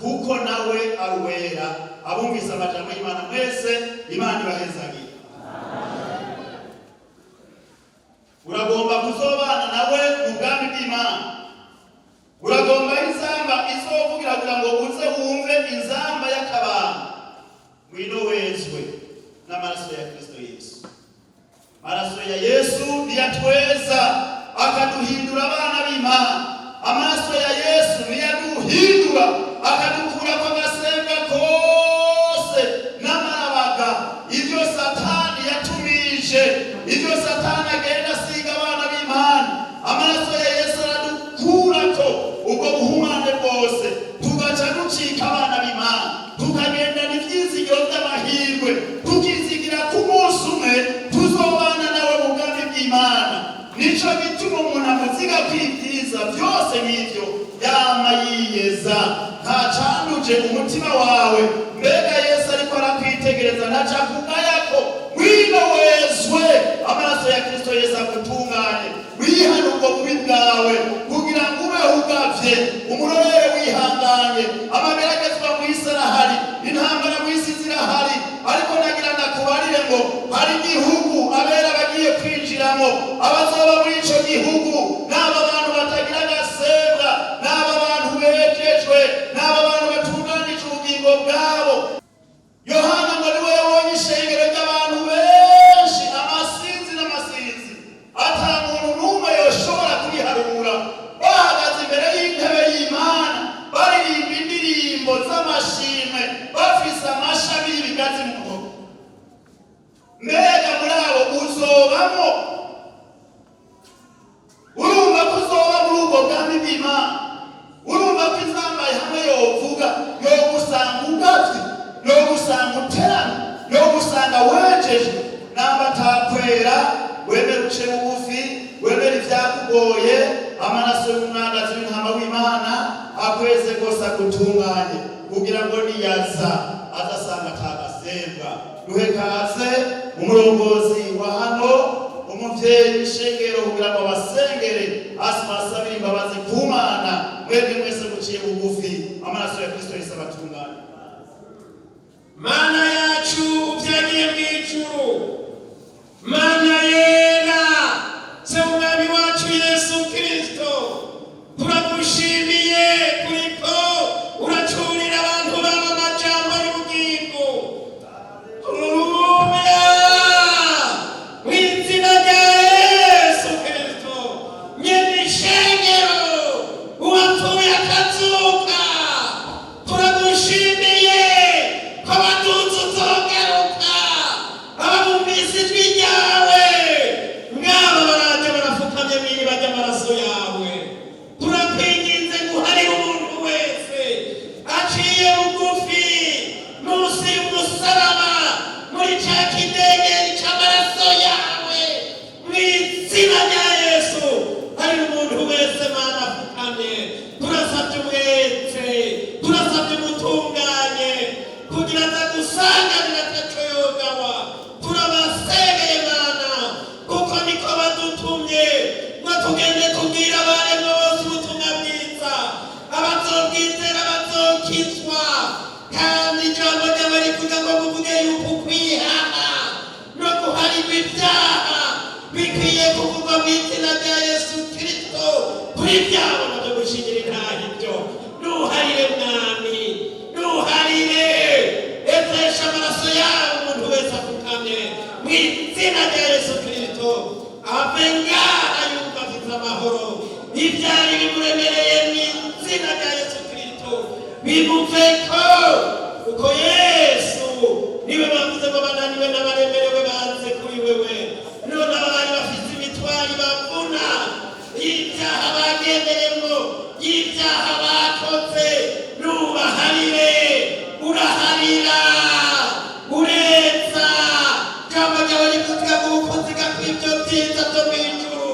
kuko nawe aruwera. Abumvise amajambo y'Imana mwese, Imana ibahezagire. Uragomba kuzobana nawe mu bwami bw'Imana. Uragomba inzamba izovugira kugira ngo uze wumve inzamba y'akabanga. Ngwino wezwe n'amaraso ya Kristo Yesu. Amaraso ya Yesu niyatweza akaduhindura abana b'Imana. Amaraso ya Yesu niyaduhindura akadukura kwa gasenga kose n'amarabaga. Ibyo Satani yatumije, ibyo Satani agenda asiga abana b'Imana, amaraso ya Yesu aradukurako ubwo buhumane bwose, tugaca ducika abana b'Imana, tukagenda n'ivyizigiro by'amahirwe, tukizigira ku munsi umwe tuzobana nawe mu bwami bw'Imana. Nico gituma umuntu amuziga kw'ivyiza byose n'ivyo yama yiyeza. Ntacanduje umutima wawe, mbega Yesu ariko arakwitegereza, ntaca kugayako. Ngwino wezwe, amaraso ya Kristo Yesu agutunganye. Wihane ubwo bubi bwawe kugira ngo ube ugavye, umurorere wihanganye. Amageragezwa mw'isi arahari, intambara mw'isi zirahari, ariko nagira ndakubarire ngo hari igihugu abera bagiye kwinjiramo. Abazoba muri ico gihugu n'aba bantu batagira agasembwa, n'aba bantu bejejwe, n'aba bantu batunganije ubugingo bwabo. Yohana ngo niwe yabonye ishengero ry'abantu benshi, amasinzi n'amasinzi, ata muntu n'umwe yoshobora kuriharura, bahagaze imbere y'intebe y'Imana baririmba indirimbo z'amashimwe, bafise amashami y'ibigazi mu ntoki. Mbega muri abo uzobamo? uzosanga wejejwe namba atakwera, wemera uce bugufi, wemera ivyakugoye, amaraso y'umwagazi w'intama w'Imana akweze rwose agutunganye kugira ngo niyaza azasanga atagasembwa. Duhe kaze umurongozi wa hano, umuvyeyi w'ishengero kugira ngo basengere asabire imbabazi ku Mana. Mwebwe mwese muciye bugufi, amaraso ya Kristo Yesu abatunganye. Mana yacu uvyagiye mw'ijuru, Mana yera, se umwami wacu Yesu Kristo, turagushimiye kuriko uracurira abantu bawe amajambo y'ubugingo. Haleluya! Mw'izina rya Yesu Kristo, nyene ishengero, uwapfuye akazuka, turagushimiye ko abatunzi uzogaruka, ababumvise ijwi ryawe, mwaba baraje barafukamye mw'iriba ry'amaraso yawe. Turakwinginze guharira umuntu wese aciye bugufi munsi y'umusaraba muri ca kidengeri c'amaraso yawe, mw'izina rya Yesu. Harira umuntu wese Mana afukamye, turasavye umwete, turasavye umutunganye kugira aza gusanganira ataco yogawa. Turabasengeye Mana, kuko niko badutumye ngo tugende kubwira abaremwe bose ubutumwa bwiza, abazobwizera bazokizwa. Kandi ijambo ryawe rivuga ngo muvuge yuko ukwihaha no guharirwa ibyaha bikwiye kuvugwa mw'izina rya Yesu Kristo. Kuri byabo navyo gushingira intaha ibyo, nuharire Mwami, nuharire, ezesha amaraso yawe umuntu wese afukamye mw'izina rya Yesu Kristo. Ave ngaha yumva afite amahoro, ivyari bimuremereye mw'izina rya Yesu Kristo bimuveko, kuko Yesu niwe bavuze ngo bananiwe n'abaremerewe baze kuri wewe. None abari bafite imitwaro bavuna y'ibyaha bagenderemo, y'ibyaha bakoze, nubaharire, uraharira, ureza. Jambo ryawe rivuga ngo ukuziga kw'ibyo byiza byo mw'ijuru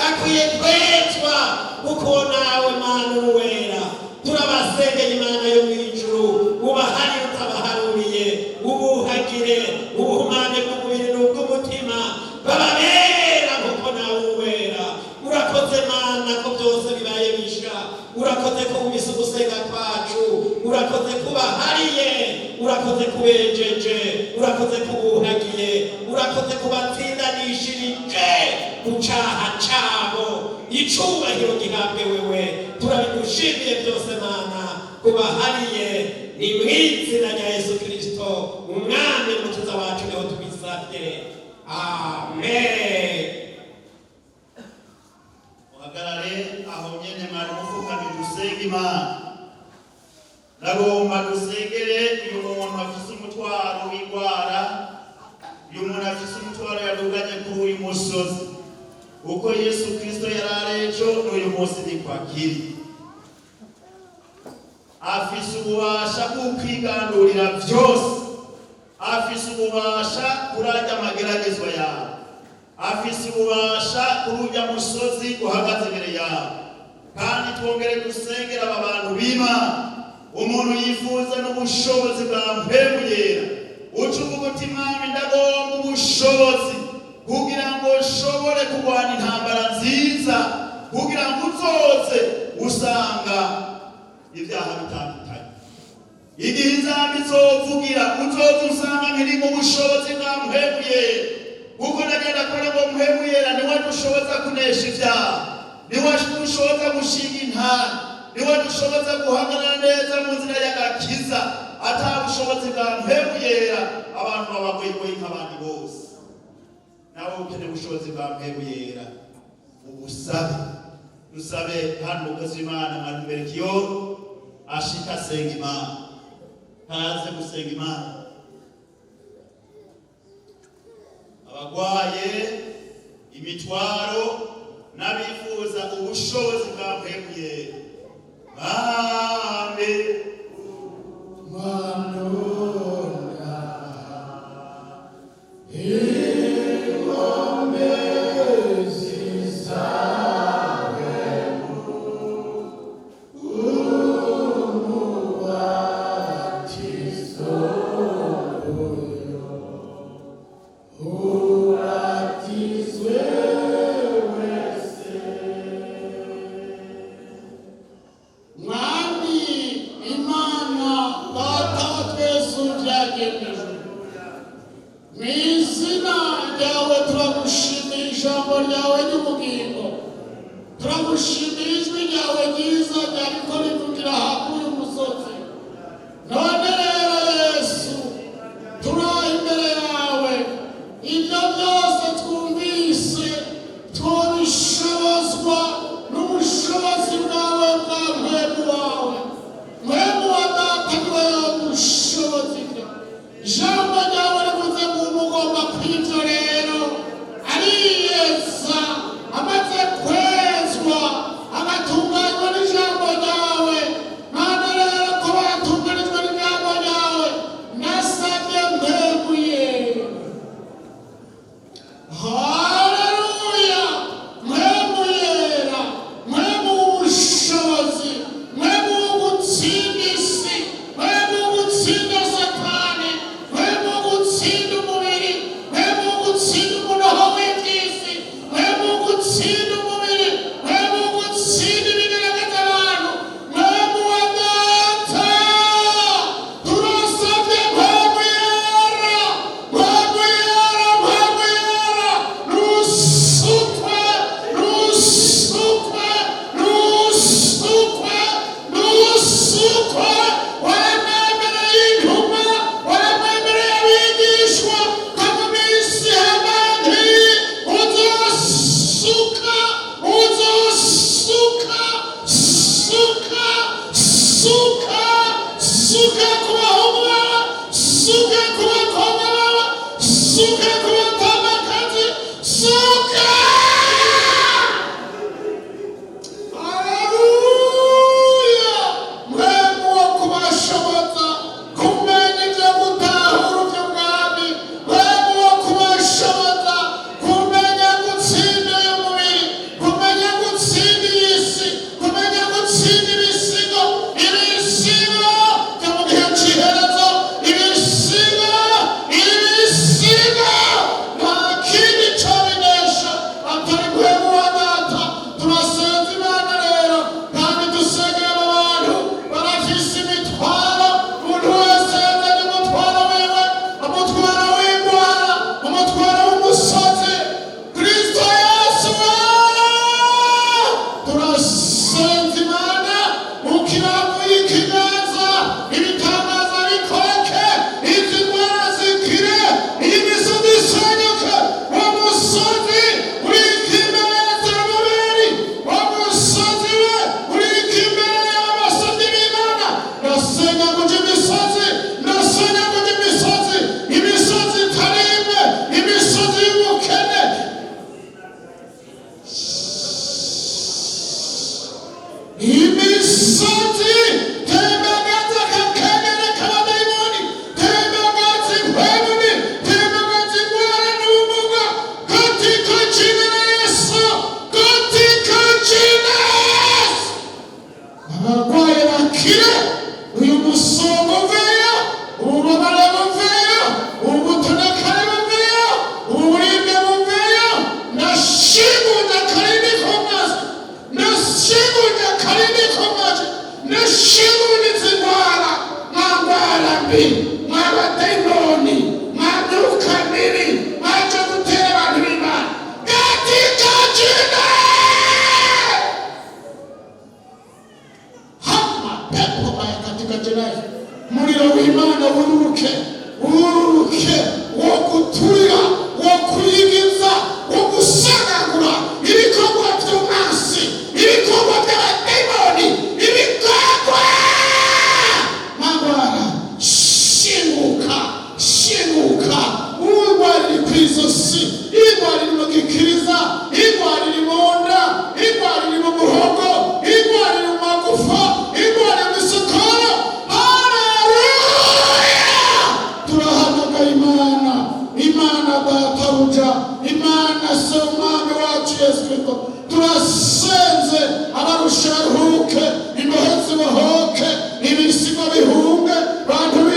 akwiye kwezwa, kuko nawe Mana uwera. Turabasengeye Imana yo mw'ijuru, ubaharire utabaharuriye, ubuhagire ubuhumane bw'umubiri n'ubw'umutima, bababera kuko nawe uwera. Urakoze Mana ko byose bibaye bisha, urakoze ko wumvise ugusenga kwacu, urakoze kubahariye, urakoze kubejeje, urakoze kubuhagiye, urakoze kubatsindanishirije ku caha cabo. Icubahiro gihabwe wewe, turabigushimiye byose Mana, kubahariye. Ni mw'izina rya Yesu Kristo umwami n'umukiza wacu niho tubisavye, amen. Muhagarare aho nyene mwari mufukame dusenge Imana. Ndagomba dusengere uyu muntu afise umutwaro w'indwara, uyu muntu afise umutwaro yaduganye kuri uyu musozi. Uko Yesu Kristo yarari ejo n'uyu munsi niko akiri. Afise ububasha bw'ukwigandurira vyose, afise ububasha kurarya amageragezwa yawe, afise ububasha kururya musozi uhagaze imbere yawe. Kandi twongere dusengera aba bantu b'Imana, umuntu yifuza n'ubushobozi bwa mpemu yera, uca uvuga uti Mwami ndagomba ubushobozi kugira ngo nshobore kurwana intambara nziza, kugira ngo uzoze usanga ibyaha bitandukanye. Igihe inzamba izovugira uzoze usanga nkiri mu bushobozi bwa mpemu yera, kuko ndagenda kubona ngo mpemu yera niwe dushoboza kunesha ibyaha, niwe dushoboza gushinga intara, niwe dushoboza guhagarara neza mu nzira y'agakiza. Ata bushobozi bwa mpemu yera abantu babagoyigoyi nk'abandi bose. Nawe ukeneye ubushobozi bwa mpemu yera, ubusabe. Dusabe hano umukozi w'Imana Mwanduberekiyo ashika asenga Imana, ntaze gusenga Imana. Abagwaye imitwaro n'abifuza ubushobozi bwa mpemu yera, Amen.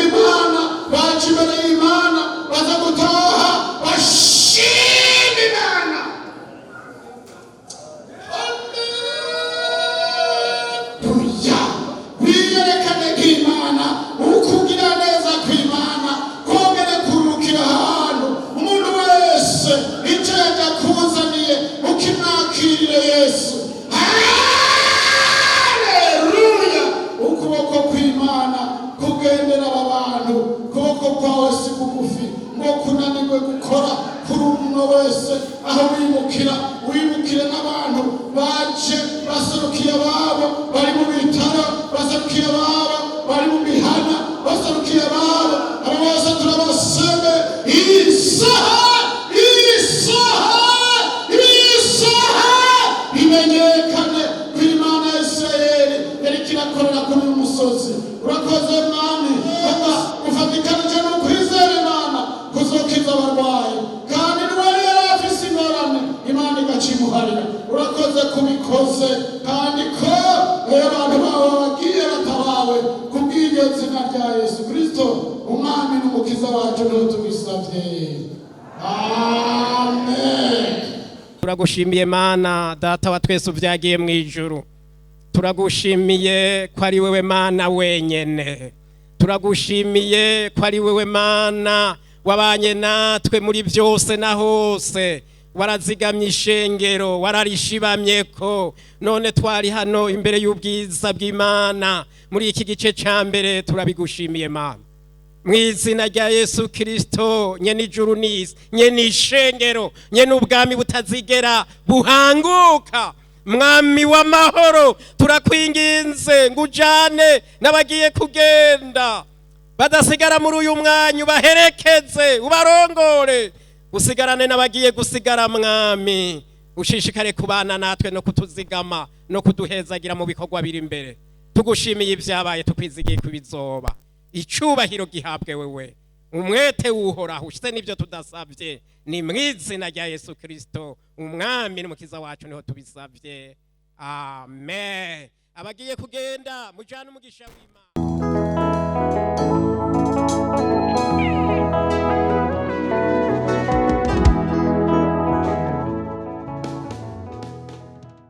Imana baje imbere y'Imana wagiriwe gukora kuri umwe wese aho wimukire n'abantu baje baserukiye ababo bari mu bitaro, baserukiye ababo bari mu mihana, baserukiye ababo abo bose turabaseme isaha imenyekane ko Imana ya Isirayeli yariko irakorera kuri uyu musozi. Urakoze mwami ufatikanije no kwizera Imana kuzokiza abarwayi, kandi niwari yari afise ingorane Imana igacimuharira. Urakoze kubikoze, kandi ko abantu bawe bagiye batabawe kubw'iryo zina rya Yesu Kristo umwami n'umukiza wacu niho tubisavye, amen. Turagushimiye Mana data wa twese uvyagiye mu ijuru, turagushimiye ko ari wewe Mana wenyene, turagushimiye ko ari wewe Mana wabanye natwe muri byose na hose, warazigamye ishengero wararishibamyeko, none twari hano imbere y'ubwiza bw'Imana muri iki gice ca mbere. Turabigushimiye Mana mw'izina rya Yesu Kristo, nyene ijuru n'isi, nyene ishengero, nyene ubwami butazigera buhanguka, mwami w'amahoro, turakwinginze ngujane n'abagiye kugenda badasigara muri uyu mwanya, ubaherekeze ubarongore, usigarane n'abagiye gusigara mwami, ushishikare kubana natwe no kutuzigama no kuduhezagira mu bikorwa biri imbere. Tugushimiye ibyabaye, tukwizigiye kubizoba. Icubahiro gihabwe wewe, umwete wuhoraho ushitse n'ibyo tudasabye, ni mw'izina rya Yesu Kristo umwami n'umukiza wacu niho tubisabye, amen. Abagiye kugenda mujane umugisha w'Imana.